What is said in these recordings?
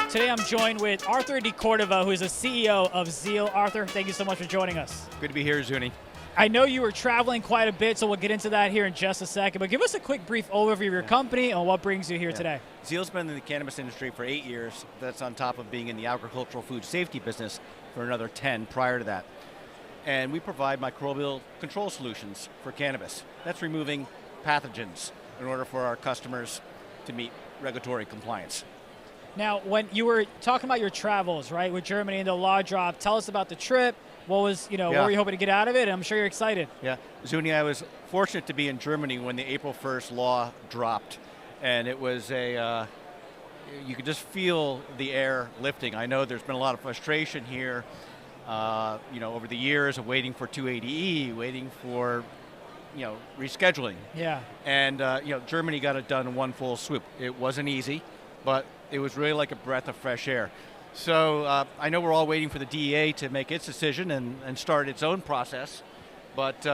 Today I'm joined with Arthur DeCordova, who is the CEO of Ziel. Arthur, thank you so much for joining us. Good to be here, Zuni. I know you were traveling quite a bit, so we'll get into that here in just a second. But give us a quick brief overview of your company and what brings you here today. Ziel's been in the cannabis industry for 8 years. That's on top of being in the agricultural food safety business for another 10 prior to that. And we provide microbial control solutions for cannabis. That's removing pathogens in order for our customers to meet regulatory compliance. Now, when you were talking about your travels, right, with Germany and the law drop, tell us about the trip. What was, what were you hoping to get out of it? I'm sure you're excited. Yeah, Zuni, I was fortunate to be in Germany when the April 1st law dropped. And it was you could just feel the air lifting. I know there's been a lot of frustration here, over the years of waiting for 280E, waiting for, rescheduling. Yeah. And, Germany got it done in one full swoop. It wasn't easy, but it was really like a breath of fresh air. So I know we're all waiting for the DEA to make its decision and start its own process, but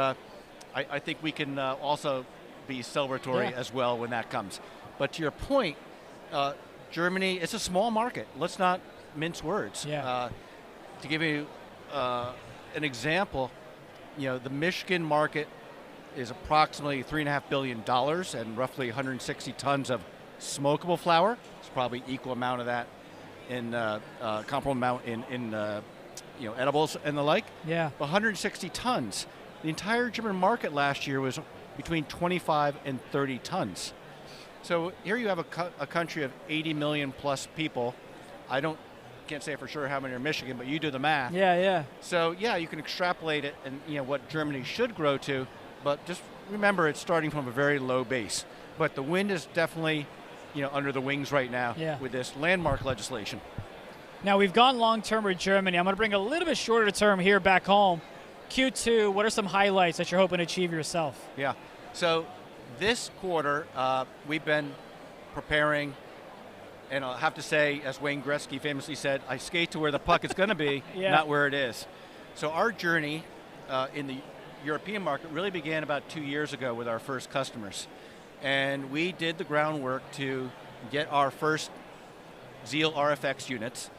I think we can also be celebratory as well when that comes. But to your point, Germany, it's a small market. Let's not mince words. Yeah. To give you an example, the Michigan market is approximately $3.5 billion and roughly 160 tons of smokable flower. It's probably equal amount of that in comparable amount in edibles and the like. Yeah. 160 tons. The entire German market last year was between 25 and 30 tons. So here you have a country of 80 million plus people. Can't say for sure how many are in Michigan, but you do the math. Yeah. So you can extrapolate it and what Germany should grow to, but just remember it's starting from a very low base. But the wind is definitely under the wings right now with this landmark legislation. Now, we've gone long-term with Germany. I'm going to bring a little bit shorter term here back home. Q2, what are some highlights that you're hoping to achieve yourself? Yeah, so this quarter, we've been preparing, and I'll have to say, as Wayne Gretzky famously said, I skate to where the puck is going to be, not where it is. So our journey in the European market really began about 2 years ago with our first customers. And we did the groundwork to get our first Ziel RFX units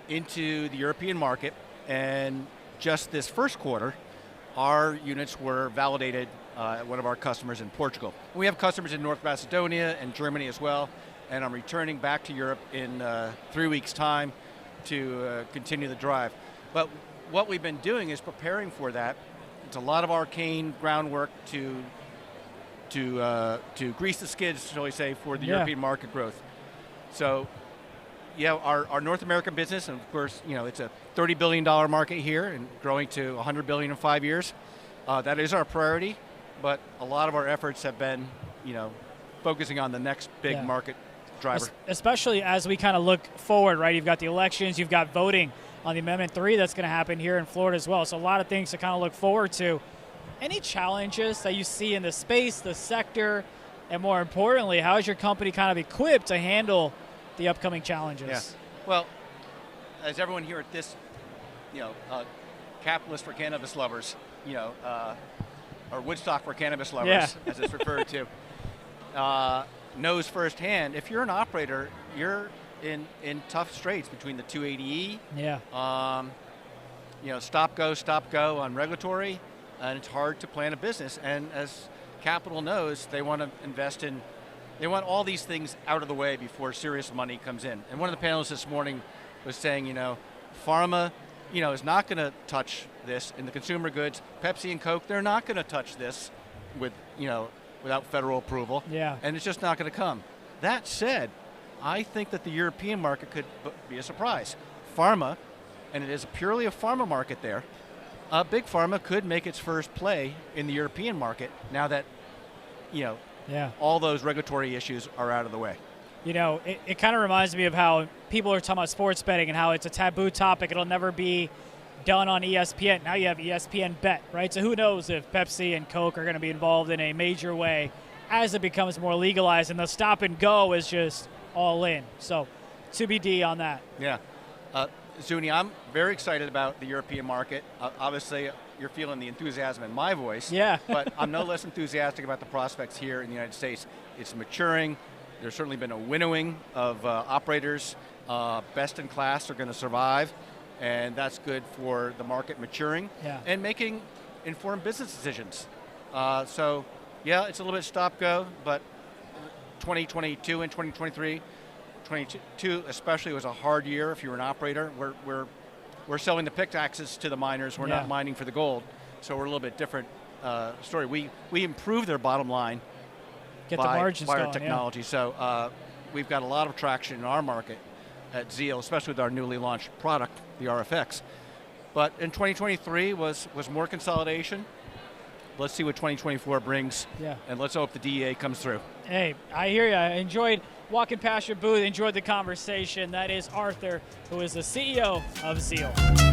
into the European market. And just this first quarter, our units were validated at one of our customers in Portugal. We have customers in North Macedonia and Germany as well. And I'm returning back to Europe in 3 weeks' time to continue the drive. But what we've been doing is preparing for that. It's a lot of arcane groundwork to grease the skids, shall we say, for the European market growth. So, our North American business, and of course, it's a $30 billion market here and growing to $100 billion in 5 years. That is our priority, but a lot of our efforts have been, focusing on the next big market driver. Especially as we kind of look forward, right? You've got the elections, you've got voting on the Amendment 3 that's going to happen here in Florida as well. So a lot of things to kind of look forward to. Any challenges that you see in the space, the sector, and more importantly, how is your company kind of equipped to handle the upcoming challenges? Yeah. Well, as everyone here at this, capitalist for cannabis lovers, or Woodstock for cannabis lovers, as it's referred to, knows firsthand, if you're an operator, you're in tough straits between the 280E, stop go on regulatory, and it's hard to plan a business. And as capital knows, they want to they want all these things out of the way before serious money comes in. And one of the panelists this morning was saying, pharma, is not going to touch this in the consumer goods. Pepsi and Coke, they're not going to touch this without federal approval. Yeah. And it's just not going to come. That said, I think that the European market could be a surprise. Pharma, and it is purely a pharma market there, big pharma could make its first play in the European market now that, all those regulatory issues are out of the way. It kind of reminds me of how people are talking about sports betting and how it's a taboo topic. It'll never be done on ESPN. Now you have ESPN Bet, right? So who knows if Pepsi and Coke are going to be involved in a major way as it becomes more legalized, and the stop and go is just all in. So TBD on that. Yeah. Zuni, I'm very excited about the European market. Obviously, you're feeling the enthusiasm in my voice. Yeah. But I'm no less enthusiastic about the prospects here in the United States. It's maturing. There's certainly been a winnowing of operators best in class are going to survive, and that's good for the market maturing and making informed business decisions. So, yeah, it's a little bit stop-go, but 2022 and 2023, 22 especially was a hard year if you were an operator. We're selling the pickaxes to the miners. We're not mining for the gold, so we're a little bit different story. We improve their bottom line by our technology. So we've got a lot of traction in our market at Ziel, especially with our newly launched product, the RFX. But in 2023 was more consolidation. Let's see what 2024 brings, and let's hope the DEA comes through. Hey, I hear you. I enjoyed walking past your booth, enjoyed the conversation. That is Arthur, who is the CEO of Ziel.